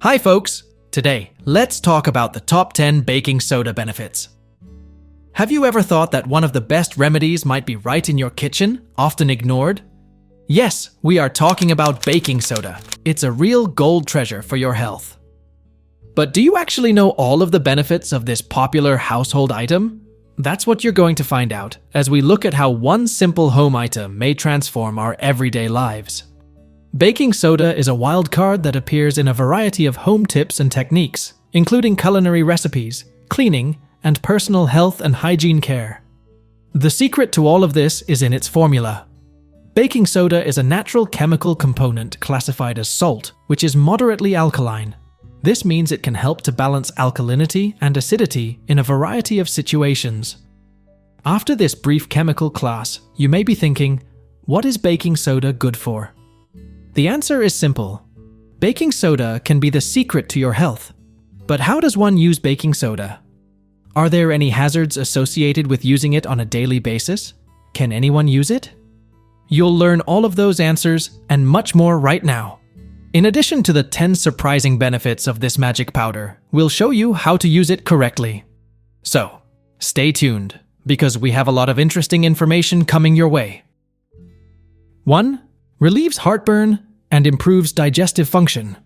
Hi folks! Today, let's talk about the top 10 baking soda benefits. Have you ever thought that one of the best remedies might be right in your kitchen, often ignored? Yes, we are talking about baking soda. It's a real gold treasure for your health. But do you actually know all of the benefits of this popular household item? That's what you're going to find out as we look at how one simple home item may transform our everyday lives. Baking soda is a wild card that appears in a variety of home tips and techniques, including culinary recipes, cleaning, and personal health and hygiene care. The secret to all of this is in its formula. Baking soda is a natural chemical component classified as salt, which is moderately alkaline. This means it can help to balance alkalinity and acidity in a variety of situations. After this brief chemical class, you may be thinking, what is baking soda good for? The answer is simple. Baking soda can be the secret to your health. But how does one use baking soda? Are there any hazards associated with using it on a daily basis? Can anyone use it? You'll learn all of those answers and much more right now. In addition to the 10 surprising benefits of this magic powder, we'll show you how to use it correctly. So, stay tuned, because we have a lot of interesting information coming your way. 1. Relieves heartburn and improves digestive function.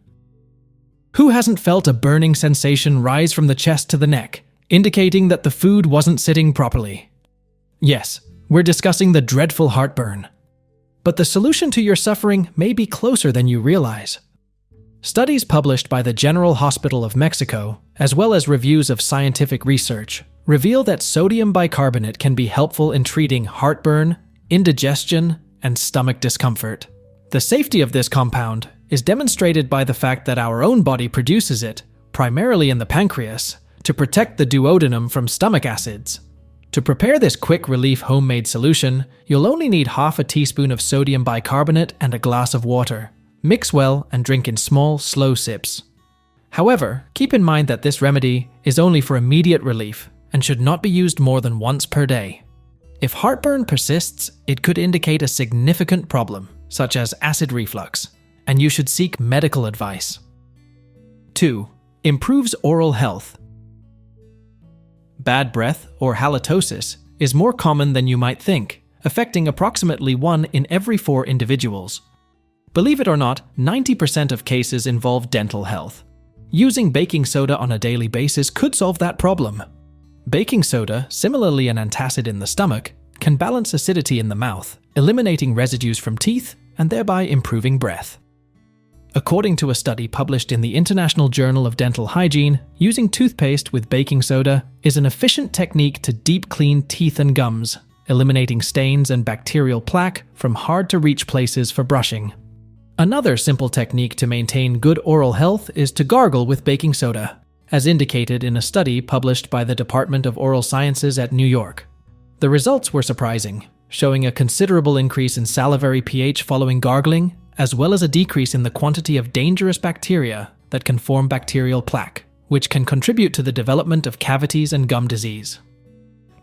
Who hasn't felt a burning sensation rise from the chest to the neck, indicating that the food wasn't sitting properly? Yes, we're discussing the dreadful heartburn. But the solution to your suffering may be closer than you realize. Studies published by the General Hospital of Mexico, as well as reviews of scientific research, reveal that sodium bicarbonate can be helpful in treating heartburn, indigestion, and stomach discomfort. The safety of this compound is demonstrated by the fact that our own body produces it, primarily in the pancreas, to protect the duodenum from stomach acids. To prepare this quick relief homemade solution, you'll only need half a teaspoon of sodium bicarbonate and a glass of water. Mix well and drink in small, slow sips. However, keep in mind that this remedy is only for immediate relief and should not be used more than once per day. If heartburn persists, it could indicate a significant problem, such as acid reflux, and you should seek medical advice. 2. Improves oral health. Bad breath, or halitosis, is more common than you might think, affecting approximately 1 in every 4 individuals. Believe it or not, 90% of cases involve dental health. Using baking soda on a daily basis could solve that problem. Baking soda, similarly an antacid in the stomach, can balance acidity in the mouth, eliminating residues from teeth and thereby improving breath. According to a study published in the International Journal of Dental Hygiene, using toothpaste with baking soda is an efficient technique to deep clean teeth and gums, eliminating stains and bacterial plaque from hard-to-reach places for brushing. Another simple technique to maintain good oral health is to gargle with baking soda, as indicated in a study published by the Department of Oral Sciences at New York. The results were surprising, showing a considerable increase in salivary pH following gargling, as well as a decrease in the quantity of dangerous bacteria that can form bacterial plaque, which can contribute to the development of cavities and gum disease.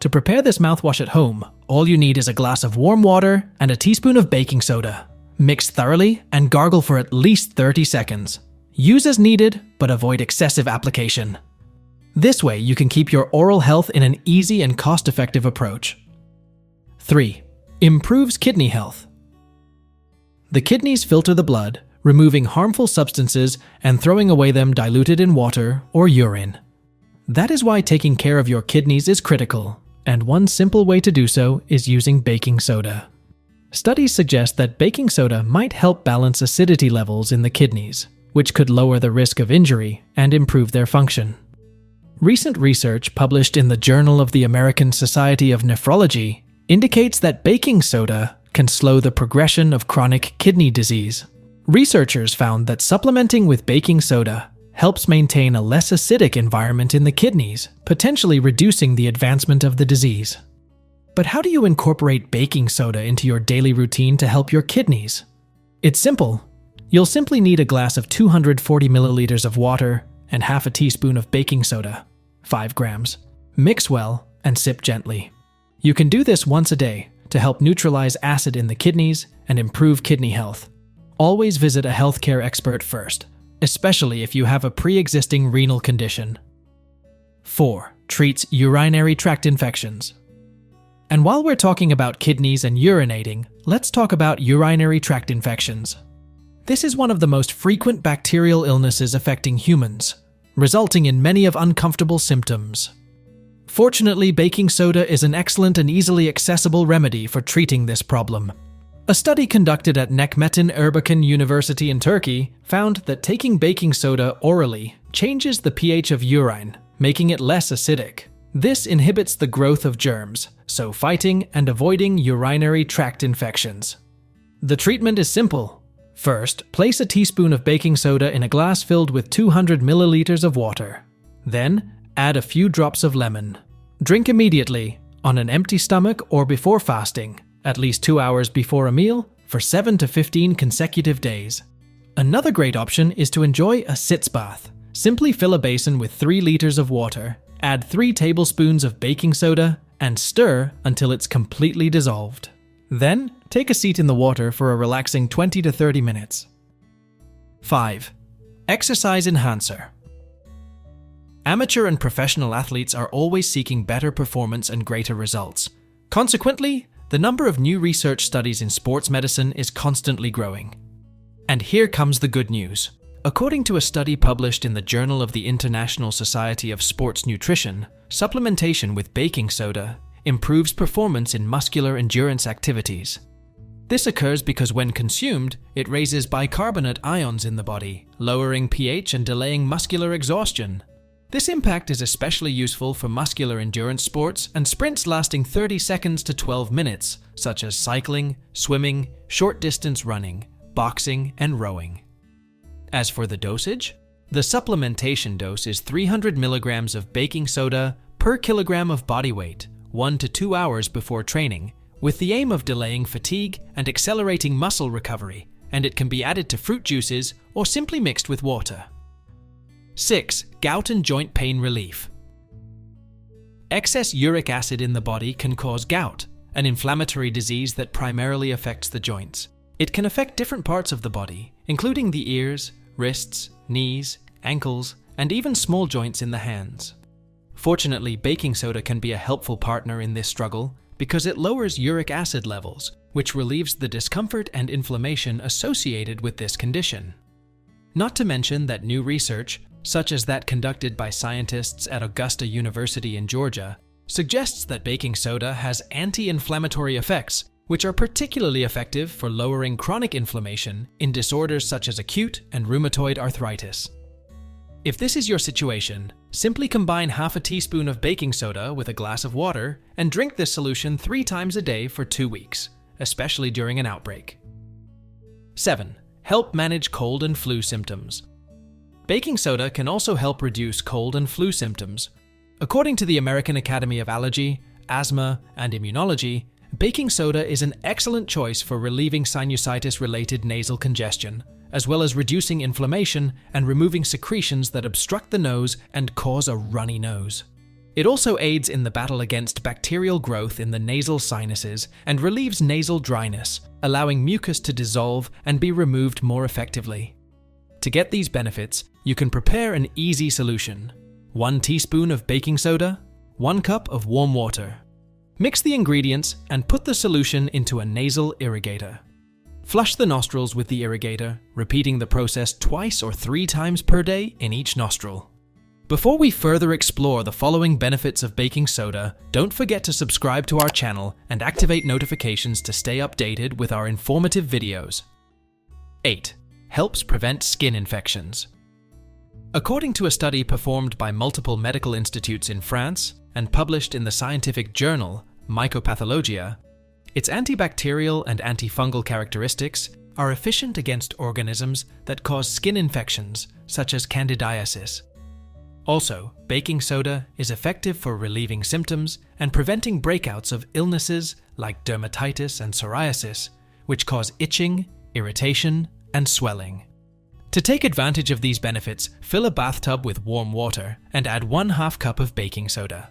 To prepare this mouthwash at home, all you need is a glass of warm water and a teaspoon of baking soda. Mix thoroughly and gargle for at least 30 seconds. Use as needed, but avoid excessive application. This way, you can keep your oral health in an easy and cost-effective approach. 3. Improves kidney health. The kidneys filter the blood, removing harmful substances and throwing away them diluted in water or urine. That is why taking care of your kidneys is critical, and one simple way to do so is using baking soda. Studies suggest that baking soda might help balance acidity levels in the kidneys, which could lower the risk of injury and improve their function. Recent research published in the Journal of the American Society of Nephrology indicates that baking soda can slow the progression of chronic kidney disease. Researchers found that supplementing with baking soda helps maintain a less acidic environment in the kidneys, potentially reducing the advancement of the disease. But how do you incorporate baking soda into your daily routine to help your kidneys? It's simple. You'll simply need a glass of 240 milliliters of water and half a teaspoon of baking soda, 5 grams. Mix well and sip gently. You can do this once a day to help neutralize acid in the kidneys and improve kidney health. Always visit a healthcare expert first. especially if you have a pre-existing renal condition. 4. Treats urinary tract infections. And while we're talking about kidneys and urinating, let's talk about urinary tract infections. This is one of the most frequent bacterial illnesses affecting humans, resulting in many of uncomfortable symptoms. Fortunately, baking soda is an excellent and easily accessible remedy for treating this problem. A study conducted at Necmettin Erbakan University in Turkey found that taking baking soda orally changes the pH of urine, making it less acidic. This inhibits the growth of germs, so fighting and avoiding urinary tract infections. The treatment is simple. First, place a teaspoon of baking soda in a glass filled with 200 milliliters of water. Then, add a few drops of lemon. Drink immediately, on an empty stomach or before fasting, at least 2 hours before a meal, for 7 to 15 consecutive days. Another great option is to enjoy a sitz bath. Simply fill a basin with 3 liters of water, add 3 tablespoons of baking soda, and stir until it's completely dissolved. Then, take a seat in the water for a relaxing 20 to 30 minutes. 5. Exercise enhancer. Amateur and professional athletes are always seeking better performance and greater results. Consequently, the number of new research studies in sports medicine is constantly growing. And here comes the good news. According to a study published in the Journal of the International Society of Sports Nutrition, supplementation with baking soda improves performance in muscular endurance activities. This occurs because when consumed, it raises bicarbonate ions in the body, lowering pH and delaying muscular exhaustion. This impact is especially useful for muscular endurance sports and sprints lasting 30 seconds to 12 minutes, such as cycling, swimming, short-distance running, boxing, and rowing. As for the dosage, the supplementation dose is 300 milligrams of baking soda per kilogram of body weight, 1 to 2 hours before training, with the aim of delaying fatigue and accelerating muscle recovery, and it can be added to fruit juices or simply mixed with water. 6. Gout and joint pain relief. Excess uric acid in the body can cause gout, an inflammatory disease that primarily affects the joints. It can affect different parts of the body, including the ears, wrists, knees, ankles, and even small joints in the hands. Fortunately, baking soda can be a helpful partner in this struggle because it lowers uric acid levels, which relieves the discomfort and inflammation associated with this condition. Not to mention that new research, such as that conducted by scientists at Augusta University in Georgia, suggests that baking soda has anti-inflammatory effects, which are particularly effective for lowering chronic inflammation in disorders such as acute and rheumatoid arthritis. If this is your situation, simply combine half a teaspoon of baking soda with a glass of water and drink this solution 3 times a day for 2 weeks, especially during an outbreak. 7. Help manage cold and flu symptoms. Baking soda can also help reduce cold and flu symptoms. According to the American Academy of Allergy, Asthma, and Immunology, baking soda is an excellent choice for relieving sinusitis-related nasal congestion, as well as reducing inflammation and removing secretions that obstruct the nose and cause a runny nose. It also aids in the battle against bacterial growth in the nasal sinuses and relieves nasal dryness, allowing mucus to dissolve and be removed more effectively. To get these benefits, you can prepare an easy solution. 1 teaspoon of baking soda, 1 cup of warm water. Mix the ingredients and put the solution into a nasal irrigator. Flush the nostrils with the irrigator, repeating the process 2 or 3 times per day in each nostril. Before we further explore the following benefits of baking soda, don't forget to subscribe to our channel and activate notifications to stay updated with our informative videos. 8. Helps prevent skin infections. According to a study performed by multiple medical institutes in France and published in the scientific journal Mycopathologia, its antibacterial and antifungal characteristics are efficient against organisms that cause skin infections, such as candidiasis. Also, baking soda is effective for relieving symptoms and preventing breakouts of illnesses like dermatitis and psoriasis, which cause itching, irritation, and swelling. To take advantage of these benefits, fill a bathtub with warm water and add 1/2 cup of baking soda.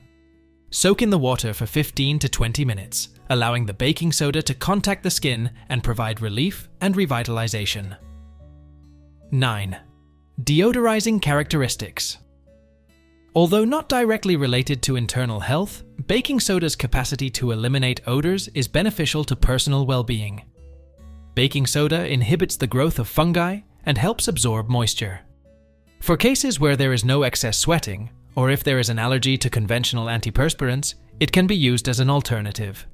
Soak in the water for 15 to 20 minutes, allowing the baking soda to contact the skin and provide relief and revitalization. 9. Deodorizing characteristics. Although not directly related to internal health, baking soda's capacity to eliminate odors is beneficial to personal well-being. Baking soda inhibits the growth of fungi and helps absorb moisture. For cases where there is no excess sweating, or if there is an allergy to conventional antiperspirants, it can be used as an alternative.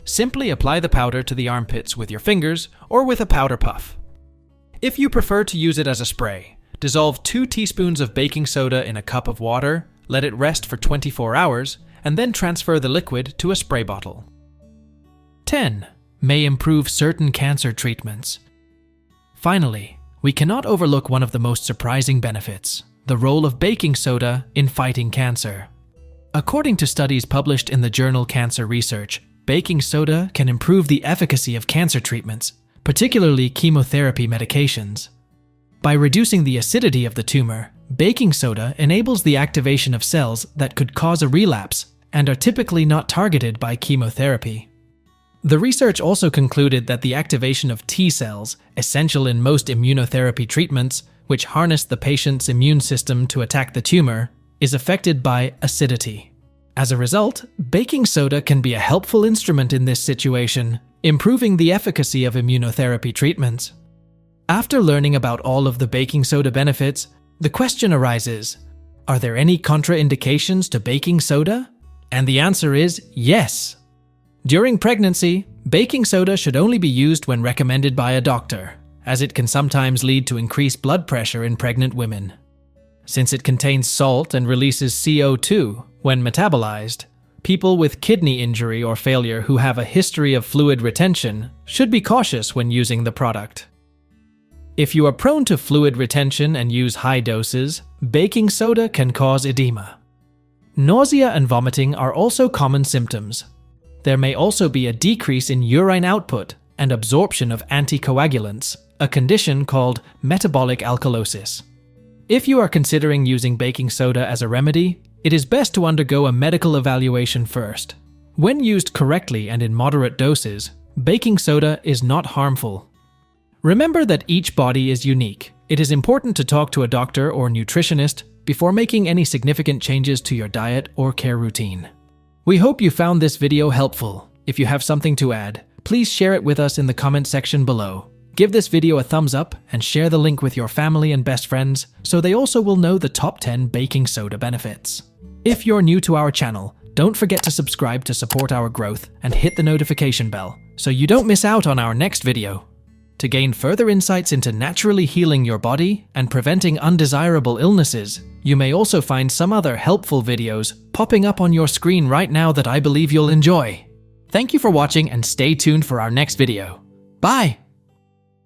Simply apply the powder to the armpits with your fingers or with a powder puff. If you prefer to use it as a spray, dissolve 2 teaspoons of baking soda in a cup of water, let it rest for 24 hours, and then transfer the liquid to a spray bottle. 10. May improve certain cancer treatments. Finally, we cannot overlook one of the most surprising benefits: the role of baking soda in fighting cancer. According to studies published in the journal Cancer Research, baking soda can improve the efficacy of cancer treatments, particularly chemotherapy medications. By reducing the acidity of the tumor, baking soda enables the activation of cells that could cause a relapse and are typically not targeted by chemotherapy. The research also concluded that the activation of T cells, essential in most immunotherapy treatments, which harness the patient's immune system to attack the tumor, is affected by acidity. As a result, baking soda can be a helpful instrument in this situation, improving the efficacy of immunotherapy treatments. After learning about all of the baking soda benefits, the question arises: are there any contraindications to baking soda? And the answer is yes. During pregnancy, baking soda should only be used when recommended by a doctor, as it can sometimes lead to increased blood pressure in pregnant women. Since it contains salt and releases CO2 when metabolized, people with kidney injury or failure who have a history of fluid retention should be cautious when using the product. If you are prone to fluid retention and use high doses, baking soda can cause edema. Nausea and vomiting are also common symptoms. There may also be a decrease in urine output and absorption of anticoagulants, a condition called metabolic alkalosis. If you are considering using baking soda as a remedy, it is best to undergo a medical evaluation first. When used correctly and in moderate doses, baking soda is not harmful. Remember that each body is unique. It is important to talk to a doctor or nutritionist before making any significant changes to your diet or care routine. We hope you found this video helpful. If you have something to add, please share it with us in the comment section below. Give this video a thumbs up and share the link with your family and best friends so they also will know the top 10 baking soda benefits. If you're new to our channel, don't forget to subscribe to support our growth and hit the notification bell so you don't miss out on our next video. To gain further insights into naturally healing your body and preventing undesirable illnesses, you may also find some other helpful videos popping up on your screen right now that I believe you'll enjoy. Thank you for watching and stay tuned for our next video. Bye!